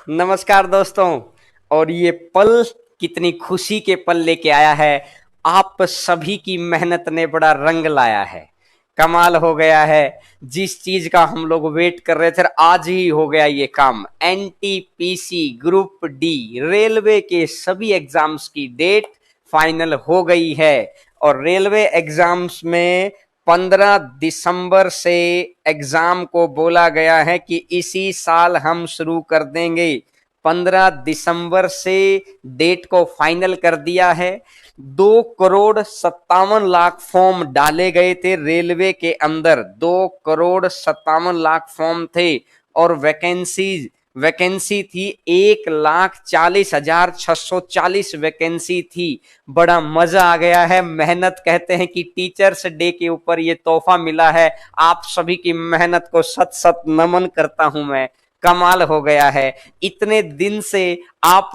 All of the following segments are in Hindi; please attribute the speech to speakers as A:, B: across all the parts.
A: नमस्कार दोस्तों। और ये पल कितनी खुशी के पल लेके आया है। आप सभी की मेहनत ने बड़ा रंग लाया है। कमाल हो गया है। जिस चीज का हम लोग वेट कर रहे थे आज ही हो गया ये काम। एनटीपीसी ग्रुप डी रेलवे के सभी एग्जाम्स की डेट फाइनल हो गई है। और रेलवे एग्जाम्स में 15 दिसंबर से एग्जाम को बोला गया है कि इसी साल हम शुरू कर देंगे। 15 दिसंबर से डेट को फाइनल कर दिया है। 2 करोड़ 57 लाख फॉर्म डाले गए थे रेलवे के अंदर। 2 करोड़ 57 लाख फॉर्म थे और वैकेंसी थी 1,40,640 वैकेंसी थी। बड़ा मजा आ गया है। मेहनत कहते हैं कि टीचर्स डे के ऊपर ये तोहफा मिला है। आप सभी की मेहनत को सत सत नमन करता हूं मैं। कमाल हो गया है। इतने दिन से आप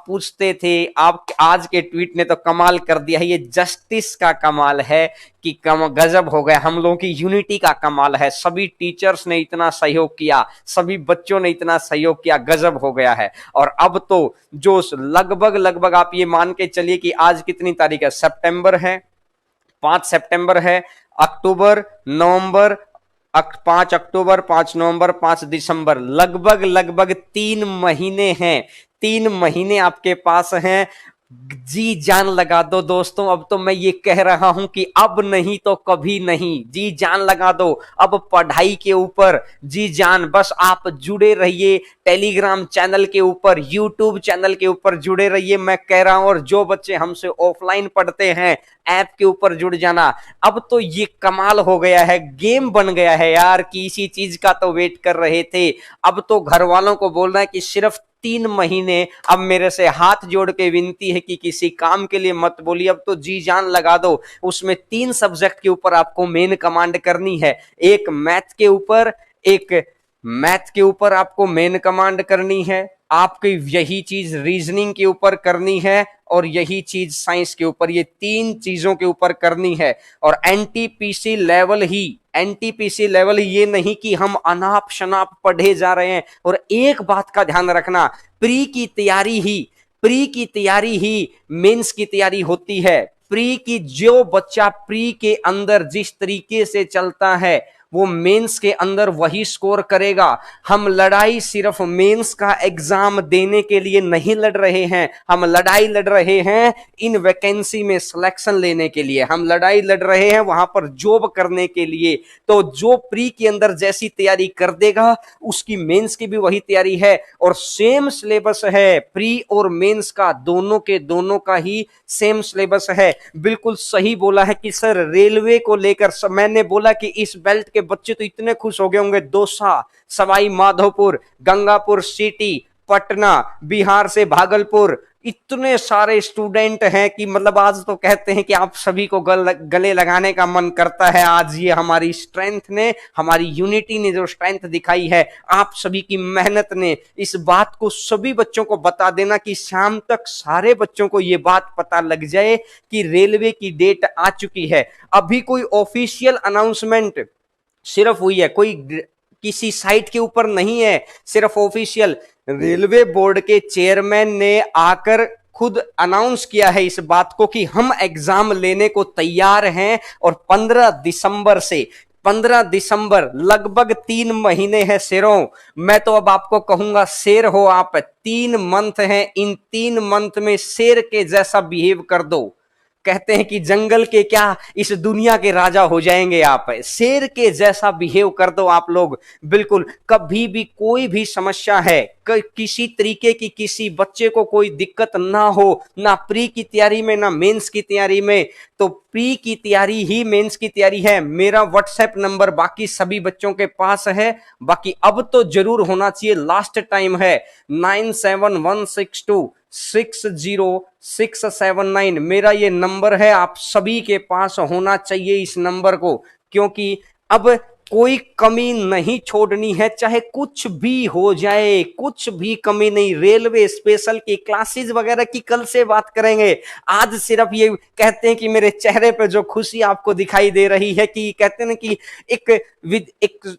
A: पूछते थे, आप आज के ट्वीट ने तो कमाल कर दिया है। ये जस्टिस का कमाल है कि गजब हो गया। हम लोगों की यूनिटी का कमाल है। सभी टीचर्स ने इतना सहयोग किया, सभी बच्चों ने इतना सहयोग किया, गजब हो गया है। और अब तो जो लगभग आप ये मान के चलिए कि आज कितनी तारीख है, सितंबर है, 5 सितंबर है, अक्टूबर, नवंबर, 5 अक्टूबर, 5 नवंबर, 5 दिसंबर, लगभग 3 महीने हैं। 3 महीने आपके पास हैं। जी जान लगा दो दोस्तों। अब तो मैं ये कह रहा हूं कि अब नहीं तो कभी नहीं। जी जान लगा दो। अब पढ़ाई के ऊपर जी जान, बस आप जुड़े रहिए टेलीग्राम चैनल के ऊपर, यूट्यूब चैनल के ऊपर जुड़े रहिए। मैं कह रहा हूं, और जो बच्चे हमसे ऑफलाइन पढ़ते हैं ऐप के ऊपर जुड़ जाना। अब तो ये कमाल हो गया है, गेम बन गया है यार कि इसी चीज का तो वेट कर रहे थे। अब तो घर वालों को बोलना है कि सिर्फ 3 महीने। अब मेरे से हाथ जोड़ के विनती है कि किसी काम के लिए मत बोलिए, अब तो जी जान लगा दो। उसमें 3 सब्जेक्ट के ऊपर आपको मेन कमांड करनी है। एक मैथ के ऊपर आपको मेन कमांड करनी है। आपकी यही चीज रीजनिंग के ऊपर करनी है और यही चीज साइंस के ऊपर, ये 3 चीजों के ऊपर करनी है। और एनटीपीसी लेवल ये नहीं कि हम अनाप शनाप पढ़े जा रहे हैं। और एक बात का ध्यान रखना, प्री की तैयारी ही मेंस की तैयारी होती है। जो बच्चा प्री के अंदर जिस तरीके से चलता है वो मेंस के अंदर वही स्कोर करेगा। हम लड़ाई सिर्फ मेंस का एग्जाम देने के लिए नहीं लड़ रहे हैं, हम लड़ाई लड़ रहे हैं इन वैकेंसी में सिलेक्शन लेने के लिए। हम लड़ाई लड़ रहे हैं वहां पर जॉब करने के लिए। तो जो प्री के अंदर जैसी तैयारी कर देगा उसकी मेंस की भी वही तैयारी है। और सेम सिलेबस है, प्री और मेंस का दोनों के दोनों का ही सेम सिलेबस है। बिल्कुल सही बोला है कि सर रेलवे को लेकर मैंने बोला कि इस बेल्ट के बच्चे तो इतने खुश हो गए होंगे। दौसा, सवाई माधोपुर, गंगापुर सिटी, पटना, बिहार से भागलपुर, इतने सारे स्टूडेंट हैं कि मतलब आज तो कहते हैं कि आप सभी को गले लगाने का मन करता है। आज ये हमारी स्ट्रेंथ ने, हमारी यूनिटी ने जो स्ट्रेंथ दिखाई है, आप सभी की मेहनत ने, इस बात को सभी बच्चों को बता देना कि शाम तक सारे बच्चों को ये बात पता लग जाए कि रेलवे की डेट आ चुकी है। अभी कोई ऑफिशियल अनाउंसमेंट सिर्फ हुई है, कोई किसी साइट के ऊपर नहीं है, सिर्फ ऑफिशियल रेलवे बोर्ड के चेयरमैन ने आकर खुद अनाउंस किया है इस बात को कि हम एग्जाम लेने को तैयार हैं। और 15 दिसंबर लगभग 3 महीने हैं शेरों। मैं तो अब आपको कहूंगा शेर हो आप। 3 मंथ हैं, इन 3 मंथ में शेर के जैसा बिहेव कर दो। कहते हैं कि जंगल के क्या, इस दुनिया के राजा हो जाएंगे आप। शेर के जैसा बिहेव कर दो आप लोग। बिल्कुल कभी भी कोई भी समस्या है, किसी तरीके की किसी बच्चे को कोई दिक्कत ना हो, ना प्री की तैयारी में ना मेंस की तैयारी में, तो प्री की तैयारी ही मेंस की तैयारी है। मेरा व्हाट्सएप नंबर बाकी सभी बच्चों के पास है, बाकी अब तो जरूर होना चाहिए। लास्ट टाइम है 9716260679। मेरा ये नंबर है, आप सभी के पास होना चाहिए इस नंबर को, क्योंकि अब कोई कमी नहीं छोड़नी है। चाहे कुछ भी हो जाए, कुछ भी कमी नहीं। रेलवे स्पेशल की क्लासेस वगैरह की कल से बात करेंगे। आज सिर्फ ये कहते हैं कि मेरे चेहरे पे जो खुशी आपको दिखाई दे रही है, कि कहते हैं कि एक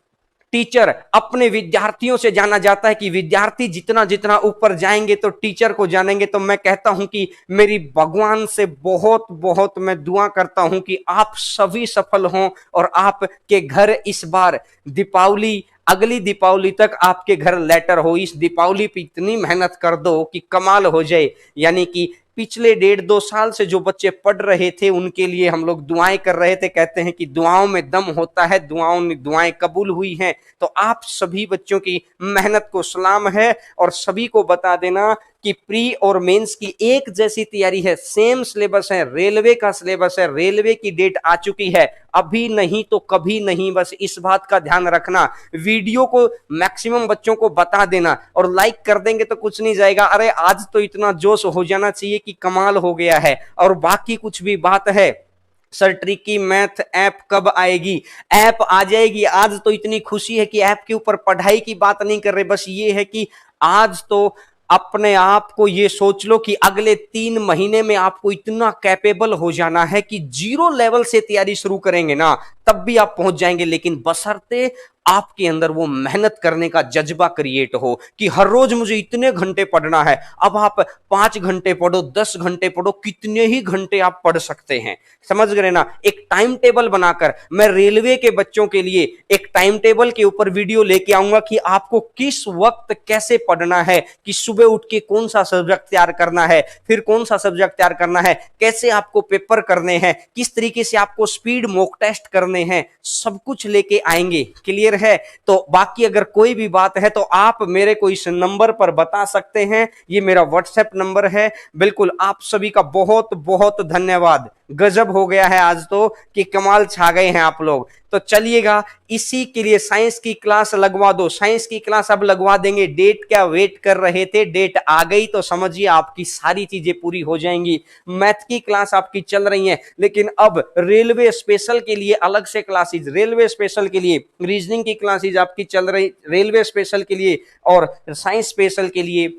A: टीचर अपने विद्यार्थियों से जाना जाता है कि विद्यार्थी जितना जितना ऊपर जाएंगे तो टीचर को जानेंगे। तो मैं कहता हूं कि मेरी भगवान से बहुत बहुत मैं दुआ करता हूं कि आप सभी सफल हों और आपके घर इस बार दीपावली, अगली दीपावली तक आपके घर लेटर हो। इस दीपावली पे इतनी मेहनत कर दो कि कमाल हो जाए। यानी कि पिछले 1.5-2 साल से जो बच्चे पढ़ रहे थे उनके लिए हम लोग दुआएं कर रहे थे। कहते हैं कि दुआओं में दम होता है, दुआएं कबूल हुई हैं। तो आप सभी बच्चों की मेहनत को सलाम है और सभी को बता देना कि प्री और मेंस की एक जैसी तैयारी है, सेम सिलेबस है, रेलवे का सिलेबस है, रेलवे की डेट आ चुकी है, अभी नहीं तो कभी नहीं। बस इस बात का ध्यान रखना, वीडियो को मैक्सिमम बच्चों को बता देना और लाइक कर देंगे तो कुछ नहीं जाएगा। अरे आज तो इतना जोश हो जाना चाहिए कि कमाल हो गया है। और बाकी कुछ भी बात है, सर ट्रिकी मैथ ऐप कब आएगी? ऐप आ जाएगी। आज तो इतनी खुशी है कि ऐप के ऊपर पढ़ाई की बात नहीं कर रहे, बस ये है कि आज तो अपने आप को ये सोच लो कि अगले 3 महीने में आपको इतना कैपेबल हो जाना है कि 0 लेवल से तैयारी शुरू करेंगे ना तब भी आप पहुंच जाएंगे। लेकिन बशर्ते आपके अंदर वो मेहनत करने का जज्बा क्रिएट हो कि हर रोज मुझे इतने घंटे पढ़ना है। अब आप 5 घंटे पढ़ो, 10 घंटे पढ़ो, कितने ही घंटे आप पढ़ सकते हैं, समझ गए ना। एक टाइम टेबल बनाकर मैं रेलवे के बच्चों के लिए एक टाइम टेबल के ऊपर वीडियो लेके आऊंगा कि आपको किस वक्त कैसे पढ़ना है, कि सुबह उठ के कौन सा सब्जेक्ट तैयार करना है, फिर कौन सा सब्जेक्ट तैयार करना है, कैसे आपको पेपर करने हैं, किस तरीके से आपको स्पीड मॉक टेस्ट करने हैं, सब कुछ लेके आएंगे। क्लियर है? तो बाकी अगर कोई भी बात है तो आप मेरे को इस नंबर पर बता सकते हैं, ये मेरा व्हाट्सएप नंबर है। बिल्कुल, आप सभी का बहुत बहुत धन्यवाद। गजब हो गया है आज तो कि कमाल छा गए हैं आप लोग। तो चलिएगा, इसी के लिए साइंस की क्लास लगवा दो, साइंस की क्लास अब लगवा देंगे। डेट क्या वेट कर रहे थे, डेट आ गई तो समझिए आपकी सारी चीजें पूरी हो जाएंगी। मैथ की क्लास आपकी चल रही है, लेकिन अब रेलवे स्पेशल के लिए अलग से क्लासेज, रेलवे स्पेशल के लिए रीजनिंग की क्लासेज आपकी चल रही, रेलवे स्पेशल के लिए और साइंस स्पेशल के लिए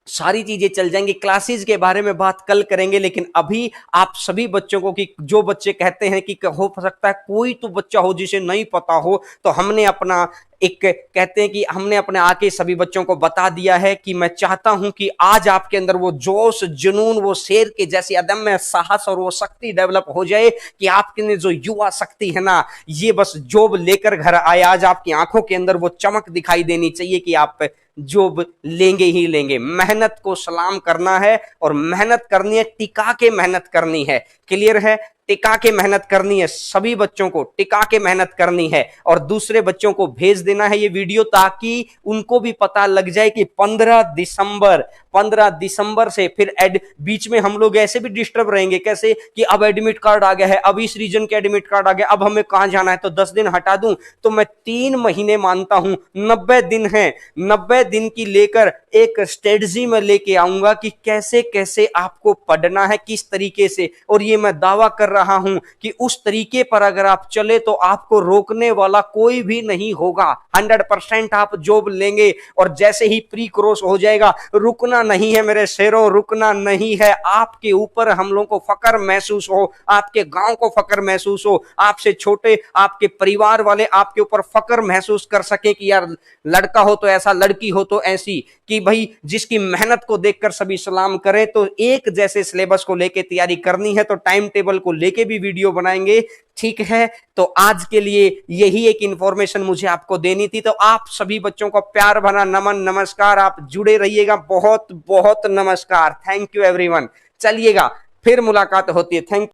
A: सारी चीजें चल जाएंगी। क्लासेस के बारे में बात कल करेंगे, लेकिन अभी आप सभी बच्चों को, कि जो बच्चे कहते हैं कि हो सकता है कोई तो बच्चा हो जिसे नहीं पता हो, तो हमने अपना एक कहते हैं कि हमने अपने आके सभी बच्चों को बता दिया है कि मैं चाहता हूं कि आज आपके अंदर वो जोश, जुनून, वो शेर के जैसी अदम्य साहस और वो शक्ति डेवलप हो जाए कि आपके अंदर जो युवा शक्ति है ना, ये बस जॉब लेकर घर आए। आज आपकी आंखों के अंदर वो चमक दिखाई देनी चाहिए कि आप जॉब लेंगे ही लेंगे। मेहनत को सलाम करना है और मेहनत करनी है, टिका के मेहनत करनी है। क्लियर है? टिका के मेहनत करनी है, सभी बच्चों को टिका के मेहनत करनी है और दूसरे बच्चों को भेज देना है ये वीडियो, ताकि उनको भी पता लग जाए कि 15 दिसंबर से फिर बीच में हम लोग ऐसे भी डिस्टर्ब रहेंगे। कैसे कि अब एडमिट कार्ड आ गया है, अब इस रीजन के एडमिट कार्ड आ गया, अब हमें कहां जाना है, तो 10 दिन हटा दूं। तो मैं 3 महीने मानता हूं, 90 दिन है, 90 दिन की लेकर एक स्ट्रेटजी में लेके आऊंगा कि कैसे कैसे आपको पढ़ना है, किस तरीके से। और ये मैं दावा कर रहा हूं कि उस तरीके पर अगर आप चले तो आपको रोकने वाला कोई भी नहीं होगा। 100% आप जॉब लेंगे और जैसे ही प्री क्रॉस हो जाएगा, रुकना नहीं है मेरे शेरों, रुकना नहीं है। आपके ऊपर हम लोगों को फक्र महसूस हो, आपके गांव को फक्र महसूस हो, आपसे छोटे आपके परिवार वाले आपके ऊपर फक्र महसूस कर सके कि यार लड़का हो तो ऐसा, लड़की हो तो ऐसी, कि भाई जिसकी मेहनत को देखकर सभी सलाम करें। तो एक जैसे सिलेबस को लेके तैयारी करनी है तो टाइम टेबल को लेके भी वीडियो बनाएंगे, ठीक है। तो आज के लिए यही एक इंफॉर्मेशन मुझे आपको देनी थी। तो आप सभी बच्चों को प्यार भरा नमन, नमस्कार। आप जुड़े रहिएगा, बहुत बहुत नमस्कार। Thank you everyone. चलिएगा, फिर मुलाकात होती है। थैंक